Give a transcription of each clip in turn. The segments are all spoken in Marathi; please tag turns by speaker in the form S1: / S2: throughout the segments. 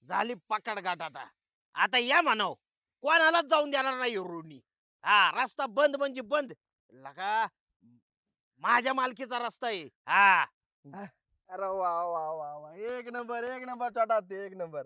S1: झाली पकड गाठ आता. आता या म्हणाव कोणालाच जाऊन देणार नाही रोडनी. हा रस्ता बंद म्हणजे बंद. लगा माझ्या मालकीचा रस्ता आहे. हा
S2: अरे वा वा वा वा, एक नंबर छोटा ते एक नंबर.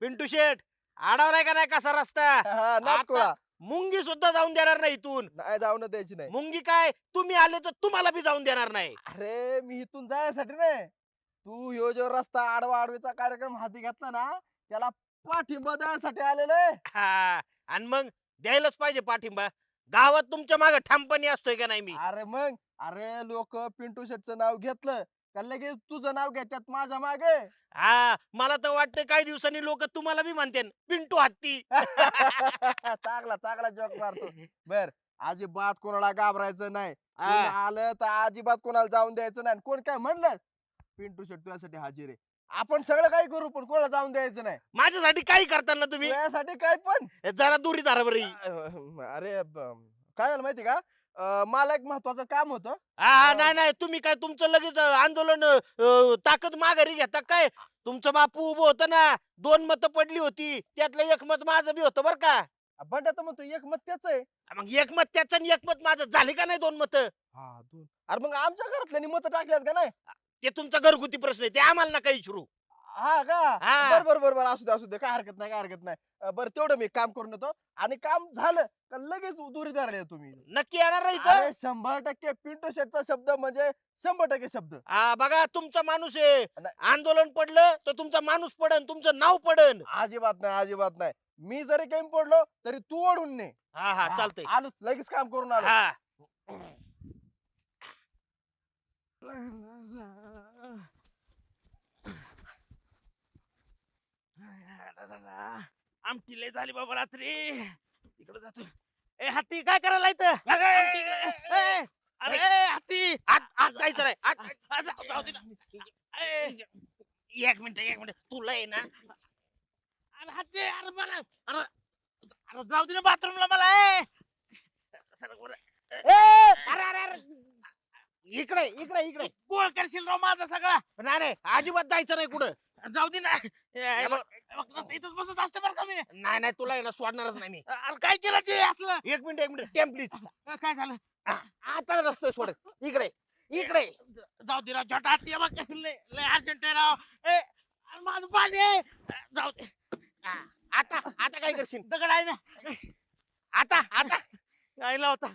S1: पिंटू शेठ अडवलाय का नाही कसा रस्ता.
S2: नाच
S1: आता
S2: कोळा.
S1: मुंगी सुद्धा जाऊन देणार नाही इथून.
S2: नाही जाऊन द्यायची नाही.
S1: मुंगी काय तुम्ही आले तर तुम्हाला बी जाऊन देणार नाही.
S2: अरे मी इथून जायसाठी नाही, तू ह्यो जो रस्ता आडवा आडवीचा कार्यक्रम हाती घेतला ना, त्याला पाठिंबा द्यायसाठी आलेलो आहे.
S1: हा आणि मग द्यायलाच पाहिजे पाठिंबा. गावात तुमच्या मागे ठामपणी असतोय का नाही मी.
S2: अरे मग, अरे लोक पिंटू शेटचं नाव घेतलं का लगेच तुझं नाव घेतात माझ्या मागे.
S1: हा मला तर वाटतं काही दिवसांनी लोक तुम्हाला बी म्हणते पिंटू हत्ती.
S2: चांगला चांगला जोक मारतो. बर, अजिबात कोणाला घाबरायचं नाही.
S1: हा.
S2: कोणी आलं तर अजिबात कोणाला जाऊन द्यायचं नाही. कोण काय म्हणलं, पिंटू शेट तुझ्यासाठी हाजीर आहे. आपण सगळं काही करू पण कोणाला जाऊन द्यायचं नाही.
S1: माझ्यासाठी काही करताना तुम्ही
S2: तुझ्यासाठी काय पण.
S1: जरा दुरी धरा बरी.
S2: अरे काय झालं माहिती का, मला एक महत्वाचं काम होतं.
S1: हा नाही नाही तुम्ही काय तुमचं लगेच आंदोलन ताकद माघारी घेता काय. तुमचं बापू उभं होतं ना 2 मतं पडली होती त्यातलं 1 मत माझं बी होतं बरं का.
S2: बंड्या तर म्हणतो एक मत त्याच आहे.
S1: मग 1 मत त्याचं आणि 1 मत माझं झाले का नाही 2 मतं.
S2: हा दोन. अरे मग आमच्या घरातल्यानी मत टाकल्यात का नाही.
S1: ते तुमचा घरगुती प्रश्न आहे ते आम्हाला नका विचारू.
S2: हा का.
S1: हा.
S2: बर असू दे काय हरकत नाही काय हरकत नाही. बरं तेवढं मी काम करून येतो, आणि काम झालं का लगेच दुरी धरले तुम्ही.
S1: नक्की येणार नाही इथं.
S2: अरे 100% पिंटू शेटचा शब्द म्हणजे 100% शब्द.
S1: हा बघा तुमचा माणूस आहे.
S2: नाही.
S1: आंदोलन पडलं तर तुमचा माणूस पडन तुमचं नाव पडन.
S2: अजिबात नाही. मी जरी काही पडलो तरी तू ओढून ने.
S1: हा हा चालतंय.
S2: आलो लगेच काम करून आलो.
S1: हा आमटी लय झाली बाबा रात्री. इकडे जातो. ए हत्ती काय करायला इथं. आमटी इकडे. ए, अरे हत्ती आत आत जायचं नाही. आत जाऊ दे ना. ए, एक मिनिट तुला आहे ना. अरे हत्ती अरे मला अरे अरे जाऊ दे ना बाथरूमला मला. सरक बरं. अरे अरे अरे इकडे इकडे इकडे गोळ करशील राव माझा सगळा. नाही नाही अजिबात जायचं नाही कुठं. जाऊ दे ना. इथंच बसत असते बरं का मी. नाही नाही तुला याला सोडणारच नाही मी. अरे काय केलं ते असलं. एक मिनिट टेम प्लीज. काय झालं. आता रस्ते सोड. इकडे इकडे जाऊ दे राव छोटा हत्ती बघ लय अर्जंट आहे राव. ए अरे माझं पाणी आहे. जाऊ दे. आता आता काय करशील. दगड आहे ना. आता आता यायला होता.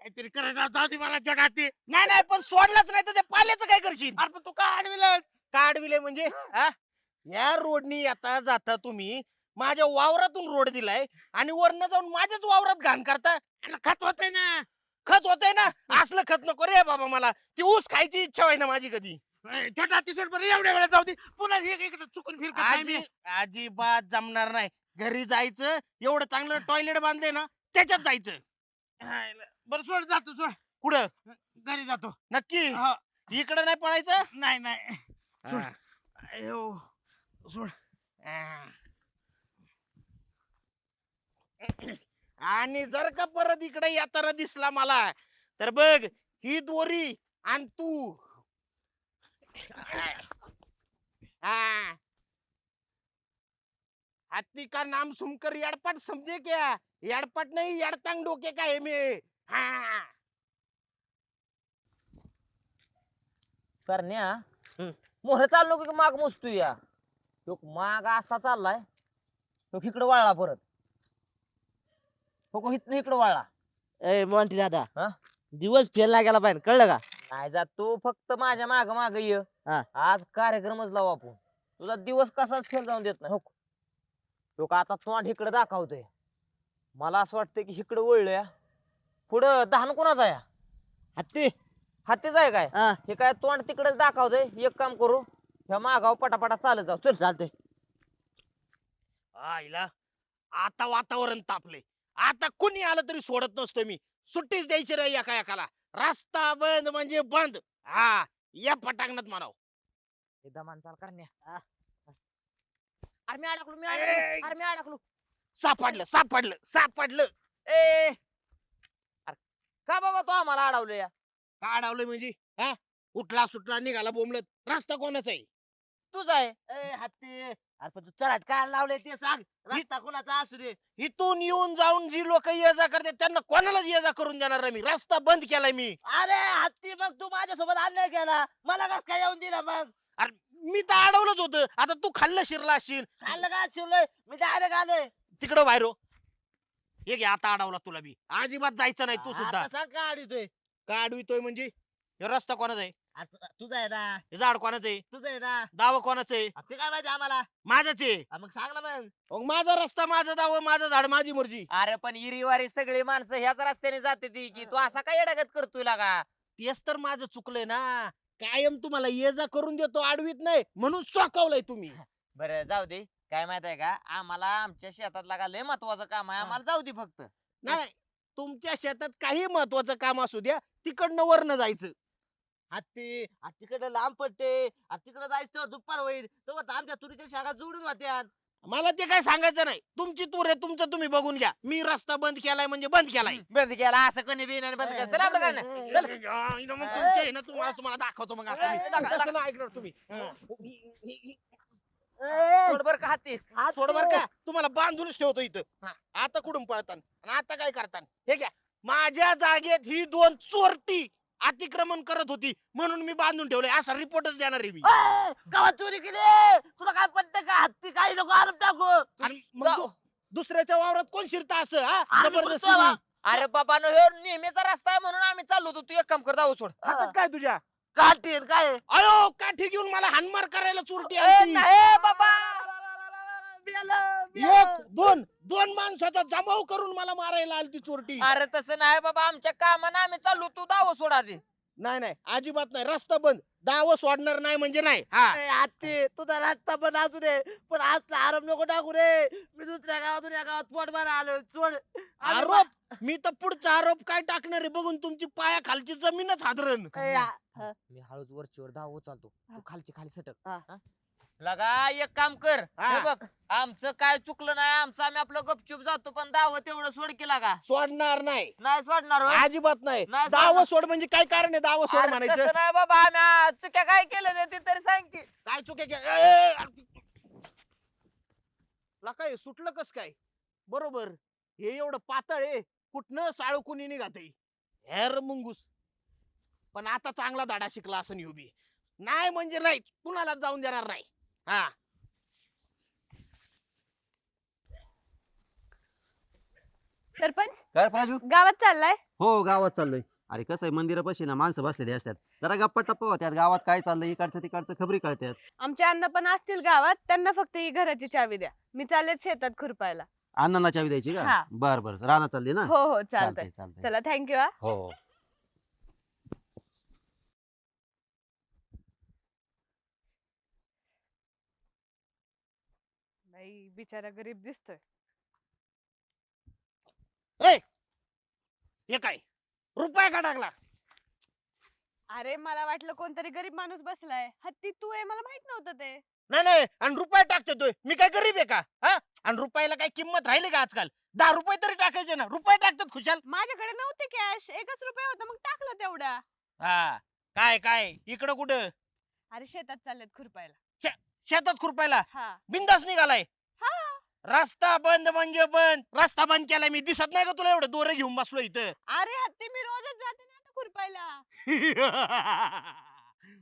S1: काहीतरी करायचं जाऊ दे मला छोटा हत्ती. नाही नाही पण सोडलंच नाही तर ते पाल्याचं काय करशील. अरे पण तू का अडविलं. का अडविले म्हणजे हा? या रोडनी आता जाता तुम्ही माझ्या वावरातून रोड दिलाय आणि वरनं जाऊन माझ्याच वावरात घाण करता. खत होतंय ना. खत होतंय ना. असलं खत नको रे बाबा मला. ती ऊस खायची इच्छा आहे ना माझी कधी. छोटा हत्ती सोड बरं एवढ्या वेळा जाऊ दे. पुन्हा इकडे चुकून फिर अजिबात जमणार नाही. घरी जायचं एवढं चांगलं टॉयलेट बांधले ना त्याच्यात जायचं. बरं सोड जातो सोड. कुठं घरी जातो नक्की. इकडं नाही पळायचं. नाही नाही सोड. आणि जर का परत इकडे येताना दिसला मला तर बघ ही दोरी आणि तू. हत्ती का नाम सुनकर यड़पट समझे क्या. यड़पट नहीं यड़तंग डोके का है मैं. हा
S3: करण्या
S1: हम्म.
S3: मोहर चाललो की माग मोजतो या. तो माग असा चाललाय तो इकडे वळला परत. तो इथनं इकडे वळला.
S4: ए मोंटी दादा,
S3: हा?
S4: दिवस फेल नाही गेला पाहिजे, कळलं का?
S3: नाही जात तू फक्त माझ्या माग माग ये.
S4: हा.
S3: आज कार्यक्रमच लावू आपण. तुझा दिवस कसाच फेल जाऊन देत नाही. हो तो का आता तोंड इकडे दाखवतोय. मला असं वाटतं की इकडे वळलोय. पुढं दहान कोणाचा आहे.
S4: हत्ती.
S3: हातीच आहे काय.
S4: हा,
S3: हे काय तोंड तिकडेच दाखवतोय. एक काम करू ह्या मागाव पटापटा चालत जाऊ. चल
S4: चालतंय.
S1: आईला आता वातावरण तापले. आता कुणी आलं तरी सोडत नसतो मी. सुट्टीच द्यायची रे एका एकाला. रस्ता बंद म्हणजे बंद. हा या पटांगणात म्हणाव.
S3: हे दमान चाल करण्या.
S4: हा.
S3: अरे मी अडकलो
S1: ए!
S3: अरे मी अडकलो.
S1: सापडलं.
S3: ए का बाबा तो आम्हाला अडवलं या.
S1: का अडवलं म्हणजे हा उठला सुटला निघाला बोंबलत. रस्ता कोणाचा आहे.
S3: तुझा आहे.
S4: ए हत्ती अरे पण तू चराट काय लावले ते सांग रस्ता कोणाचा असू दे
S1: इथून येऊन जाऊन जी लोक ये जा करते त्यांना कोणालाच ये जा करून देणार नाही मी. रस्ता बंद केलाय मी.
S4: अरे हत्ती मग तू माझ्यासोबत अन्याय केला मला कस काय येऊन दिला मग
S1: अरे मी तर अडवलंच होतं. आता तू खाल्लं शिरला असशील
S4: खाल्लं का शिवलंय मी डायरेक्ट आलोय
S1: तिकडं बाहेर हो. हे घे आता अडवला तुला बी. अजिबात जायचं नाही तू सुद्धा.
S4: आता सांग का अडवतोय
S1: का अडवितोय म्हणजे हे रस्ता कोणाचा आहे?
S4: तुझा आहे ना
S1: हे झाड कोणाचं आहे?
S4: तुझं आहे ना
S1: दावं कोणाचं आहे?
S4: ते काय माहिती आम्हाला
S1: माझंच आहे.
S4: मग सांग ना मग
S1: मग माझा रस्ता माझं दावं माझं झाड माझी मर्जी.
S3: अरे पण इरीवारी सगळी माणसं ह्याच रस्त्याने जाते ती की तू असा काय येडागत करतोय लागा.
S1: तेच तर माझं चुकलंय ना. कायम तुम्हाला ये जा करून देतो अडवीत नाही म्हणून सोकावलंय तुम्ही.
S3: बरं जाऊ दे. काय माहित आहे का आम्हाला आमच्या शेतात लागा लय महत्वाचं काम आहे आम्हाला जाऊ दे फक्त.
S1: नाही तुमच्या शेतात काही महत्वाचं काम असू द्या तिकडनं वरनं जायचं.
S4: हत्ती तिकडे लांब पडते तिकडे जायचं दुप्पार होईल तर आमच्या तुरीच्या शाळा जोडून होत्या
S1: मला ते काय सांगायचं नाही. तुमची तूर आहे तुमचं तुम्ही बघून घ्या. मी रस्ता बंद केलाय म्हणजे बंद केलाय.
S3: बंद केला असं कोणी बी नाही बंद केला. चला आपलं काय नाही. चल.
S1: इथं मग तुमचे आहे ना तुम्हाला दाखवतो मग आता मी. तसं नाही ऐकणार तुम्ही.
S3: सोड बर का हाती.
S1: सोड बर का तुम्हाला बांधूनच ठेवतो इथं. आता कुठून पळतान आणि आता काय करतान हे घ्या. माझ्या जागेत ही दोन चोरटी अतिक्रमण करत होती म्हणून मी बांधून ठेवलंय असा रिपोर्टच देणार आहे मी.
S4: गावात चोरी केली तुला काय पडतं का हत्ती काही लोक आरोप टाकू
S1: आणि मग दुसऱ्याच्या वावरात कोण शिरता असं हा
S4: आम्ही
S1: जबरदस्ती
S4: बघतो बा.
S3: अरे बाबा ह्यो नेहमीचा रस्ता आहे म्हणून आम्ही चाललो होतो. तू एक काम कर जाऊ सोड.
S1: हातात काय तुझ्या
S4: काढतील काय
S1: अयो काठी घेऊन मला हानमार करायला चोरटी
S3: ए,
S1: आली.
S3: नाही बाबा.
S1: एक दोन दोन माणसाचा जमाव करून मला मारायला आली ती चोरटी.
S3: अरे तसं नाही बाबा आमच्या कामानं आम्ही चाललो तू दाव सोडा दे.
S1: नाही नाही अजिबात नाही. रस्ता बंद. दाव सोडणार नाही म्हणजे नाही. हा
S4: हत्ती तुझा रस्ता पण असू दे पण आज आरोप नको टाकू रे मी दुसऱ्या गावातून या गावात पोट मारा आलो सोड
S1: आरोप मी तर पुढचा आरोप काय टाकणार आहे बघून तुमची पायाखालची जमीनच हादरण.
S3: मी हळूच वरचीवर धाव चालतो. तू खालची खाली सटक.
S4: हा.
S3: हा? लगा एक काम कर.
S1: हा.
S3: हे बघ आमचं काय चुकलं नाही आमचं आम्ही आपलं गपचूप जातो पण दाव तेवढं सोड केला का
S1: सोडणार नाही
S3: नाही सोडणार होय?
S1: अजिबात नाही.
S3: नाही
S1: दाव
S3: सोडणार.
S1: सोड म्हणजे काय कारण आहे दाव सोड
S3: अरे
S1: म्हणायचं.
S3: तसं नाही बाबा आम्ही चुक्या काय केलं ते तरी सांग की.
S1: काय चुके काय सुटलं कस काय बरोबर. हे एवढं पातळ आहे कुठनं साळकुनी निघाते हेर मुंगूस. पण आता चांगला धडा शिकला असं नाही उभी. नाही म्हणजे नाही कुणाला जाऊन देणार नाही. हा
S5: सरपंच
S6: काय राजू
S5: गावात चाललाय
S6: हो गावात चाललोय. अरे कसं आहे मंदिरापाशी ना माणसं बसलेली असतात जरा गप्पा टप्पा होत्यात गावात काय चाललंय इकडचं तिकडचं खबरी कळतात.
S5: आमचे अण्णा पण असतील गावात त्यांना फक्त ही घराची चावी द्या मी चालले शेतात खुरपायला.
S6: अण्णांना चावी द्यायची का
S5: हा.
S6: बर बर राहणार चालली ना
S5: हो हो चालतंय
S6: चालतंय चालतंय
S5: चला थँक्यू हा.
S6: हो
S5: बाई बिचारा गरीब दिसतोय.
S1: हे काय रुपया का टाकला.
S5: अरे मला वाटलं कोणतरी गरीब माणूस बसलाय हत्ती तू आहे मला माहित नव्हतं ते.
S1: नाही नाही आणि रुपया टाकतोय मी काय गरीब आहे का. हा आणि रुपयाला काय किंमत राहिली का आजकाल. 10 रुपये तरी टाकायचे ना. रुपये टाकतात खुशाल.
S5: माझ्याकडे नव्हते कॅश 1च रुपया होता मग टाकलं तेवढा.
S1: हा काय काय इकडं कुठं
S5: अरे शेतात चाललेत खुरपायला.
S1: शेतात खुरपायला
S5: हा
S1: बिंदास निघालाय.
S5: हा
S1: रस्ता बंद म्हणजे बंद. रस्ता बंद केलाय मी दिसत नाही का तुला एवढं दोरे घेऊन बसलो इथं.
S5: अरे हत्ती मी रोजच जाते ना आता खुरपायला.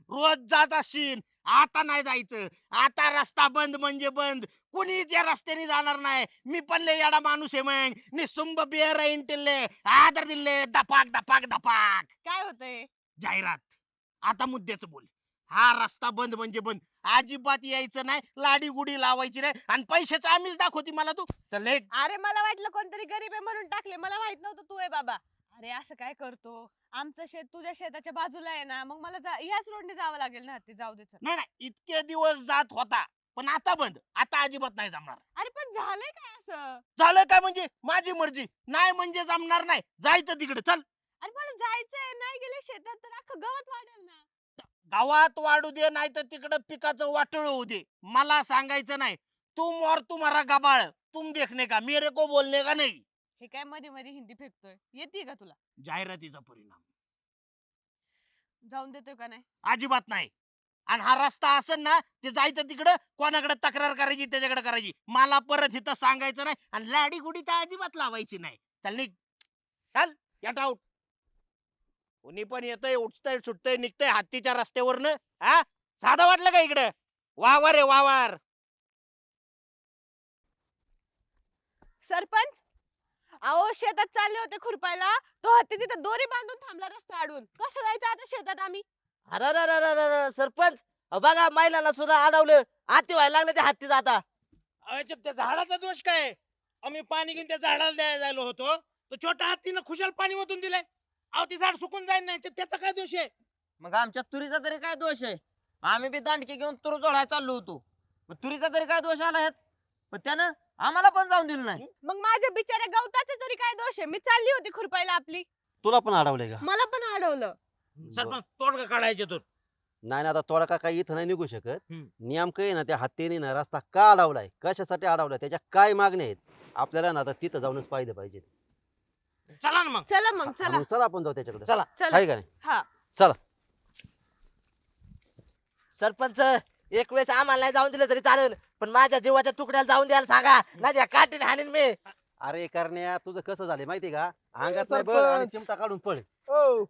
S1: रोज जात असशील आता नाही जायचं. आता रस्ता बंद म्हणजे बंद. कुणी त्या रस्त्याने जाणार नाही. मी पण लय येडा माणूस आहे मग निसुंब बिअर इंटिल्ले आदर दिले धपाक धपाक धपाक.
S5: काय होतंय
S1: जाहिरात. आता मुद्द्याचं बोल. हा रस्ता बंद म्हणजे बंद. अजिबात यायचं नाही. लाडी गुडी लावायची नाही आणि पैशाचं आम्हीच दाखवती मला तू. चल एक
S5: अरे मला वाटलं कोणतरी गरीब आहे म्हणून टाकले मला माहित नव्हतं तू आहे बाबा. अरे असं काय करतो आमचं शेत तुझ्या शेताच्या बाजूला आहे ना मग मला ह्याच रोडने जावं लागेल ना हत्ती जाऊ दे चल.
S1: नाही नाही इतके दिवस जात होता पण आता बंद. आता अजिबात नाही जमणार.
S5: अरे पण झालंय काय असं.
S1: झालं काय म्हणजे माझी मर्जी. नाही म्हणजे जमणार नाही. जायचं तिकडे चल.
S5: अरे मला जायचंय नाही गेले शेतात तर अख्खं गवत वाढेल ना.
S1: गावात वाढू दे नाही तर तिकडे पिकाचं वाटळ होऊ दे. मला सांगायचं नाही. तुम और तुम्हारा गबाळ तुम देखने का मेरे को बोलने का नाही.
S5: हे काय मध्ये मध्ये हिंदी फेकतोय येते का तुला.
S1: जाहिरातीचा परिणाम.
S5: जाऊन देतोय का नाही.
S1: अजिबात नाही. आणि हा रस्ता असेल ना ते जायचं तिकडं कोणाकडे तक्रार करायची त्याच्याकडे करायची मला परत इथं सांगायचं नाही आणि लाडी गुडी तर अजिबात लावायची नाही चल निघ चल गेट आउट कोणी पण येतंय उठतंय सुटतंय निघतंय हत्तीच्या रस्त्यावरनं हा साधं वाटलं का इकडं वावर आहे वावर
S5: सरपंच अहो शेतात चालले होते खुरपायला तो हत्ती तिथे दोरी बांधून थांबला रस्ता अडवून कसं जायचं आता शेतात आम्ही
S4: अरे अरे अरे अरे अरे, सरपंच बघा महिलांना सुद्धा अडवलं हाती व्हायला लागले ते हत्तीच आता
S1: त्या झाडाचा दोष काय आम्ही पाणी घेऊन त्या झाडाला द्यायला जायलो होतो तो छोटा हत्तीनं खुशाल पाणी ओतून दिलंय अहो ते झाड सुकून जाईल नाही त्याचा काय दोष आहे
S3: मग आमच्या तुरीचा तरी काय दोष आहे आम्ही बी दांडकी घेऊन तूर जोडायला चाललो होतो मग तुरीचा तरी काय दोष आला ह्यात पण त्यानं आम्हाला पण जाऊन दिलं नाही
S5: मग माझ्या बिचाऱ्या गवताचे तरी काय दोष आहे मी चालली होती खुरपायला आपली
S6: तुला पण अडवलंय का
S5: मला पण अडवलं
S1: सरपंच तोडगा काढायचे तो
S6: नाही ना आता तोडका काही इथं नाही निघू शकत
S1: हम्म.
S6: नेमकं आहे ना त्या हत्तीने ना रस्ता का अडवलाय कशासाठी अडवलाय त्याच्या काय मागण्या आहेत आपल्याला ना आता तिथं जाऊनच पाहिलं पाहिजे
S1: चला ना मग
S5: चला मग चला
S6: मग चला आपण जाऊ त्याच्याकडे
S1: चला
S5: चला
S6: आहे का नाही
S5: हा
S6: चला
S4: सरपंच एक वेळेस आम्हाला नाही जाऊन दिलं तरी चालेल पण माझ्या जीवाच्या तुकड्याला जाऊन द्यायला सांगा नाही काठीने हाणीन मी
S6: अरे करण्या तुझं कसं झालंय माहितीये का अंगात नाही बळ
S2: सरपंच.
S6: आणि चिमटा काढून पळ
S2: ओ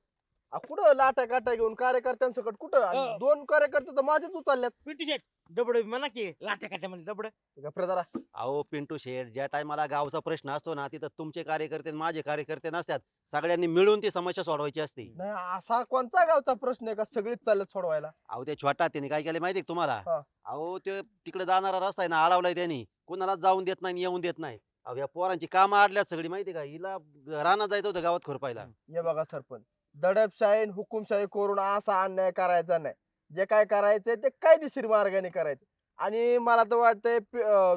S2: कुठं लाटा काटा घेऊन कार्यकर्त्यांसकट कुठं आणि
S1: हो.
S2: 2 कार्यकर्ते तर माझेच उचलल्यात
S1: पिंटू शेट डबड म्हणा की लाट्या काट्यामध्ये डबड
S2: गप्रे जरा
S6: अहो पिंटू शेठ ज्या टायमाला गावचा प्रश्न असतो ना तिथं तुमचे कार्यकर्ते आणि माझे कार्यकर्ते नसतात सगळ्यांनी मिळून ती समस्या सोडवायची असते
S2: नाही असा कोणचा गावचा प्रश्न आहे का सगळीच चालत सोडवायला
S6: अहो ते छोटा त्याने काय केलं माहितीये का तुम्हाला
S2: हा.
S6: अहो ते तिकडे जाणारा रस्ता आहे ना अडवलाय त्यांनी कोणाला जाऊन देत नाही आणि येऊन देत नाही अहो या पोरांची कामं आडल्यात सगळी माहिती का हिला रानात जायचं होतं गावात खुरपायला
S2: हे बघा सरपंच दडपशाही आणि हुकुमशाही करून असा अन्याय करायचा नाही जे काय करायचंय ते कायदेशीर मार्गाने करायचं आणि मला तर वाटतंय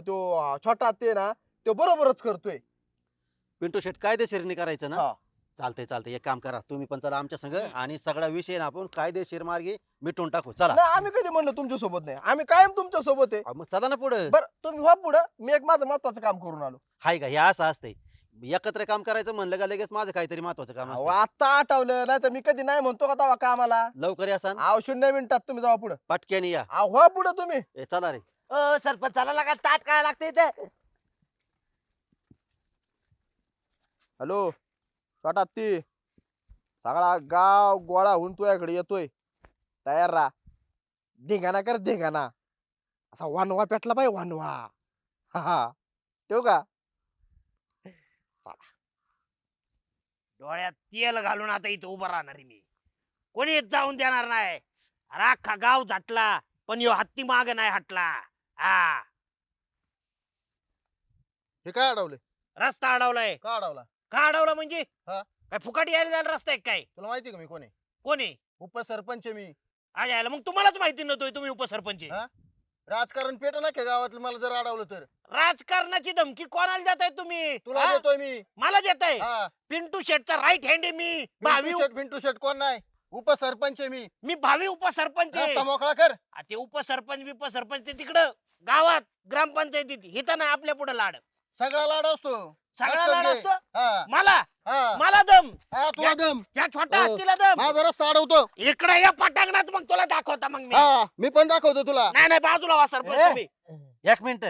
S2: तो छोटा ते ना तो बरोबरच करतोय
S6: पिंटू शेठ कायदेशीरने करायचं ना
S2: हा.
S6: चालतंय एक काम करा तुम्ही पण चला आमच्या संग आणि सगळा विषय ना आपण कायदेशीर मार्गे मिटून टाकू चला
S2: नाही आम्ही कधी म्हणलं तुमच्या सोबत नाही आम्ही कायम तुमच्या सोबत आहे
S6: अहो, मग चला ना पुढे
S2: बरं तुम्ही व्हा पुढं मी एक माझं महत्वाचं काम करून आलो
S6: हाय का हे असं असतंय एकत्र काम करायचं म्हणलं का लगेच माझं काहीतरी महत्वाचं काम
S2: अहो,
S6: असतं
S2: आता आठवलं नाही तर मी कधी नाही म्हणतो का तेव्हा कामाला
S6: लवकर या सांग
S2: 0 मिनिटात तुम्ही जावा पुढं
S6: पटक्याने या
S2: व्हा पुढं तुम्ही
S6: ए चला रे
S4: सरपंचाला लागा ताट काय लागते इथे
S2: हॅलो छोटा ती सगळा गाव गोळा होऊन तुझ्याकडे येतोय तयार राहा धिंगाणा कर धिंगाणा असा वानवा पेटला पाहिजे वानवा हा ठेवू का
S1: डोळ्यात तेल घालून आता इथं उभं राहणार आहे मी कोणीच जाऊन देणार नाही अरे अख्खा गाव झाटला पण यो हत्ती माग नाही हटला हा
S2: हे काय अडवले
S1: रस्ता अडवलाय
S2: का अडवला
S1: का अडवला म्हणजे
S2: हा.
S1: काय फुकट यायला जायला रस्ता आहे काय
S2: तुला माहिती का मी कोण आहे
S1: कोणी
S2: उपसरपंच आहे मी
S1: आज यायला मग तुम्हालाच माहिती नव्हतोय तुम्ही उपसरपंच आहे.
S2: हा? राजकारण पेट ना का गावातलं मला जर अडवलं तर
S1: राजकारणाची धमकी कोणाला देताय तुम्ही
S2: तुला
S1: हा?
S2: देतोय मी
S1: मला देताय
S2: हा
S1: पिंटू शेटचा राईट हँड आहे मी भावी
S2: पिंटू शेट कोण नाही उपसरपंच आहे मी
S1: भावी उपसरपंच आहे.
S2: रस्ता मोकळा कर
S1: आ, ते उपसरपंच बिपसरपंच ते तिकडं गावात ग्रामपंचायतीत हिथं नाही आपल्या पुढे लाड
S2: सगळा लाड असतो
S1: सगळा
S2: लक्षात
S1: लाड
S2: घे.
S1: असतो
S2: हा
S1: मला
S2: हा
S1: मला दम
S2: हा, तुला दम
S1: या छोट्या
S2: हो.
S1: हत्तीला दम
S2: माझा रस्ता अडवतो
S1: इकडे या पटांगणात मग तुला दाखवता मग मी
S2: हा मी पण दाखवतो तुला
S1: नाही नाही बाजूला वा सरपंच
S2: ए.
S1: तुम्ही
S6: एक मिनिट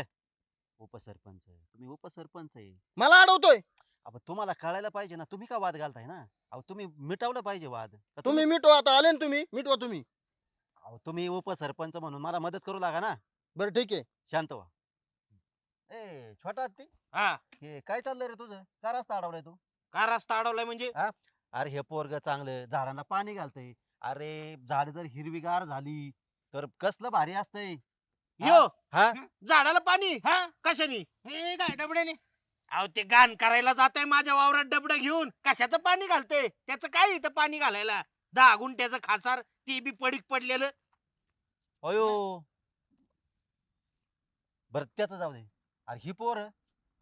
S6: उपसरपंच तुम्ही उपसरपंच आहे
S2: मला अडवतोय
S6: अब तुम्हाला कळायला पाहिजे ना तुम्ही का वाद घालताय ना अहो तुम्ही मिटवलं पाहिजे वाद का
S2: तुम्ही मिटवा आता आले ना तुम्ही मिटवा तुम्ही
S6: अहो, तुम्ही उपसरपंच म्हणून मला मदत करू लागा ना
S2: बरं ठीक आहे
S6: शांत व्हा ए छोटा हत्ती
S1: हा
S6: हे काय चाललंय रे तुझं का रस्ता अडवलाय तू
S1: का रस्ता अडवलाय म्हणजे
S6: अरे हे पोरग चांगलं झाडांना पाणी घालतंय अरे झाड जर हिरवीगार झाली तर कसलं भारी असतंय
S1: यो
S6: हा
S1: झाडाला पाणी हा कशाने हे काय डबड्याने अहो ते गाण करायला जाताय माझ्या वावरात डबड घेऊन कशाचं पाणी घालते त्याचं काय इथं पाणी घालायला 10 गुंठ्याचं खासार ते बी पडीक पडलेलं
S6: अयो बर त्याच जाऊ दे अरे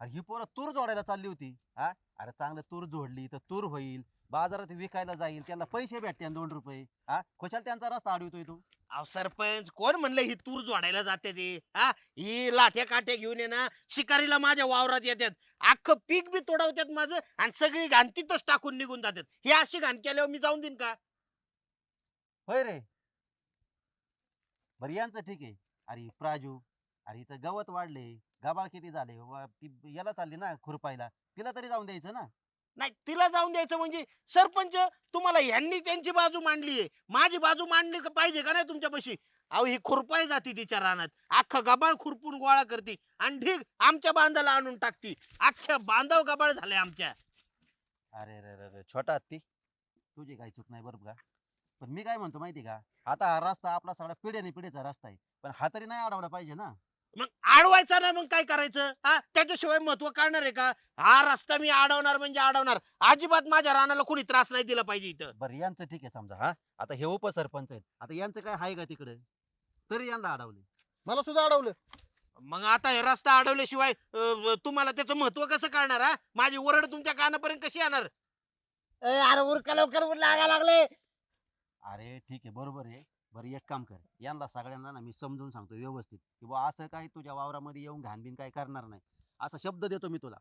S6: ही पोरं तूर जोडायला चालली होती हा अरे चांगलं तूर जोडली तर तूर होईल बाजारात विकायला जाईल त्यांना पैसे भेटते 2 रुपये हा खुशाल त्यांचा रस्ता अडवतोय तू
S1: अहो सरपंच कोण म्हणलं ही तूर जोडायला जाते ते हा ही लाठ्या काठ्या घेऊन ये ना शिकारीला माझ्या वावरात येतात अख्खं पीक बी तोडवतात माझं आणि सगळी घाण तिथंच टाकून निघून जातात ही अशी घाण केल्यावर मी जाऊन देईन का
S6: होय रे बरं यांचं ठीक आहे. अरे प्राजू, अरे इथं गवत वाढले, गबाळ किती झाले, ती याला चालली ना खुरपायला, तिला तरी जाऊन द्यायचं ना.
S1: नाही तिला जाऊन द्यायचं म्हणजे सरपंच तुम्हाला ह्यांनी त्यांची बाजू मांडलीये, माझी बाजू मांडली पाहिजे का नाही तुमच्यापाशी? अहो ही खुरपाय जाती तिच्या रानात, अख्खा गबाळ खुरपून गोळा करते आणि ढीग आमच्या बांधाला आणून टाकती. अख्ख्या बांधाव गबाळ झाले आमच्या.
S6: अरे रे रे रे, छोटा हत्ती, तुझी काही चूक नाही बरोबर का? पण मी काय म्हणतो माहिती का, आता हा रस्ता आपला सगळा पिढ्याने पिढीचा रस्ता आहे, पण हा तरी नाही अडवला पाहिजे ना.
S1: मग अडवायचा ना, मग काय करायचं? हा त्याच्याशिवाय महत्व काढणार आहे का? हा रस्ता मी अडवणार म्हणजे अडवणार. अजिबात माझ्या रानाला कोणी त्रास नाही दिला पाहिजे इथं.
S6: बरं यांचं ठीक आहे समजा, हा आता हे उपसरपंच आहेत, आता यांचं काय आहे का तिकडे, तरी यांना अडवले.
S2: मला सुद्धा अडवलं.
S1: मग आता हे रस्ता अडवल्याशिवाय तुम्हाला त्याचं महत्व कसं कळणार? हा माझी ओरड तुमच्या कानापर्यंत कशी येणार?
S4: अरे उरका लवकर उर लागा लागले.
S6: अरे ठीक आहे बरोबर आहे. बरं एक काम कर, यांना सगळ्यांना ना मी समजून सांगतो व्यवस्थित, की बुवा असं काही तुझ्या वावरामध्ये येऊन घाणबीन काय करणार नाही, असा शब्द देतो मी तुला.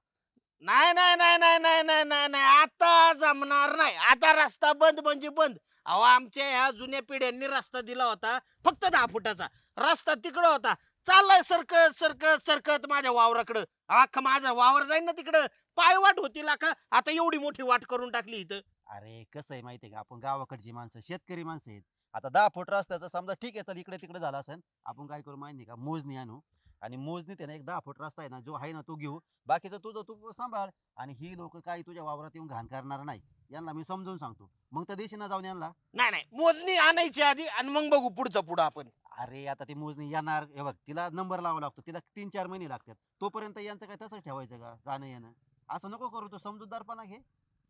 S1: नाही नाही नाही नाही नाही नाही नाही नाही, आता जमणार नाही. आता रस्ता बंद म्हणजे बंद. अहो आमच्या ह्या जुन्या पिढ्यांनी रस्ता दिला होता फक्त 10 फुटाचा. रस्ता तिकडं होता, चाललाय सरकत सरकत सरकत माझ्या वावराकडं. अख्खा माझा वावर जाईन ना तिकडं. पायवाट होती लाखा, आता एवढी मोठी वाट करून टाकली इथं.
S6: अरे कसं आहे माहितीये का, आपण गावाकडची माणसं शेतकरी माणसं आहेत. आता 10 फूट रस्त्याचं समजा ठीक आहे, चल इकडे तिकडे झाला असेल, आपण काय करू माहिती का, मोजणी आणू आणि मोजणीत आहे ना एक 10 फूट रस्ता आहे ना जो आहे ना तो घेऊ, बाकीचं तुझं तू सांभाळ. आणि ही लोक काही तुझ्या वावरात येऊन घाण करणार नाही, यांना मी समजून सांगतो. मग त्या दिवशी ना जाऊन यांना.
S1: नाही नाही, मोजणी आणायची आधी आणि मग बघू पुढचं पुढं आपण.
S6: अरे आता ती मोजणी येणार, हे बघ तिला नंबर लावा लागतो, तिला 3-4 महिने लागतात. तोपर्यंत यांचं काय तसंच ठेवायचं का जाणं येणं? असं नको करू, तो समजूतदारपणा घे.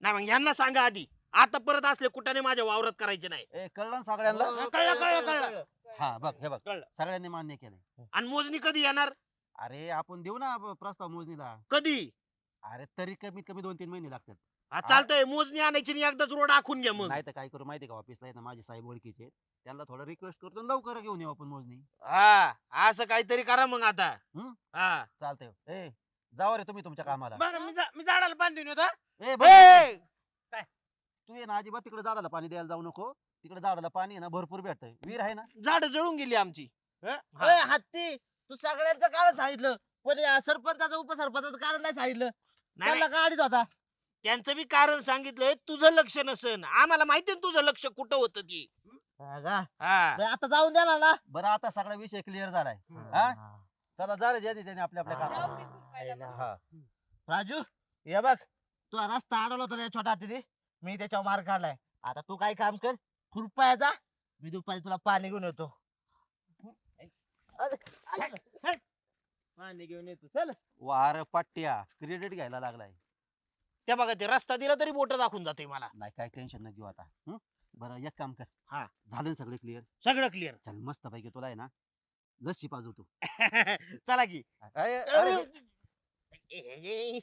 S1: नाही मग ह्यांना सांगा आधी, आता परत असले कुठाने माझ्या वावरात करायचे नाही.
S6: ए कळलं ना सगळ्यांना?
S1: कळलं कळलं कळलं.
S6: हा बघ, हे बघ
S1: कळलं.
S6: सगळ्यांनी मान्य केलंय.
S1: आणि मोजणी कधी येणार?
S6: अरे आपण देऊ ना प्रस्ताव मोजणीला.
S1: कधी?
S6: अरे तरी कमीत कमी 2-3 महिने लागतात.
S1: हा चालतंय, मोजणी आणायची आणि एकदाच रोड आखून घ्या मग.
S6: नाही तर काय करू माहिती का, ऑफिसला आहे ना माझे साहेब ओळखीचे आहेत. त्यांना थोडं रिक्वेस्ट करतो आणि लवकर घेऊन येऊ आपण मोजणी.
S1: हा असं काहीतरी करा मग आता.
S6: हं?
S1: हा
S6: चालतंय. ए जावा रे तुम्ही तुमच्या कामाला.
S1: बरं मी झाडाला पाणी देऊन येतो.
S6: ए
S1: ए,
S6: तू ये ना अजिबात तिकडे झाडाला पाणी द्यायला जाऊ नको. तिकडे झाडाला पाणी आहे ना भरपूर भेटतंय, विहीर आहे ना.
S1: झाडं जळून गेली आमची.
S4: अरे हत्ती, तू सगळ्यांचं कारण सांगितलं पण या सरपंचाचं उपसरपंचाचं कारण नाही सांगितलं.
S1: नाही
S4: त्याला का अडीच होता?
S1: त्यांचं बी कारण सांगितलंय, तुझं लक्ष नसन. आम्हाला माहिती ना तुझं लक्ष कुठं होतं ती.
S4: हा का?
S1: हा
S4: बरं, आता जाऊन द्या ना.
S6: बरं आता सगळा विषय क्लिअर झालाय. हा चला जा रे ज्याने त्याने आपल्या आपल्या
S5: जाऊ
S6: कामाला.
S5: मी खुरपायला मग.
S6: हा
S4: राजू हे बघ, तू हा रस्ता अडवला होता त्या छोटा हातीने, मी त्याच्यावर मार काढलाय. आता तू काय काम कर, खुरपायचा, मी दुपारी तुला पाणी घेऊन येतो. पाणी घेऊन येतो चल.
S6: वार पट्ट्या क्रेडिट घ्यायला लागलाय.
S1: त्या बघा ते रस्ता दिला तरी बोट दाखवून जाते मला.
S6: नाही काय टेन्शन न घेऊ आता. हं? बरं एक काम कर,
S1: हा.
S6: झालं ना सगळे क्लिअर.
S1: सगळं क्लिअर.
S6: चल मस्त पैकी तुला आहे ना लस्सी पाजवतो.
S1: चला की.
S6: अरे, अरे,
S1: ए,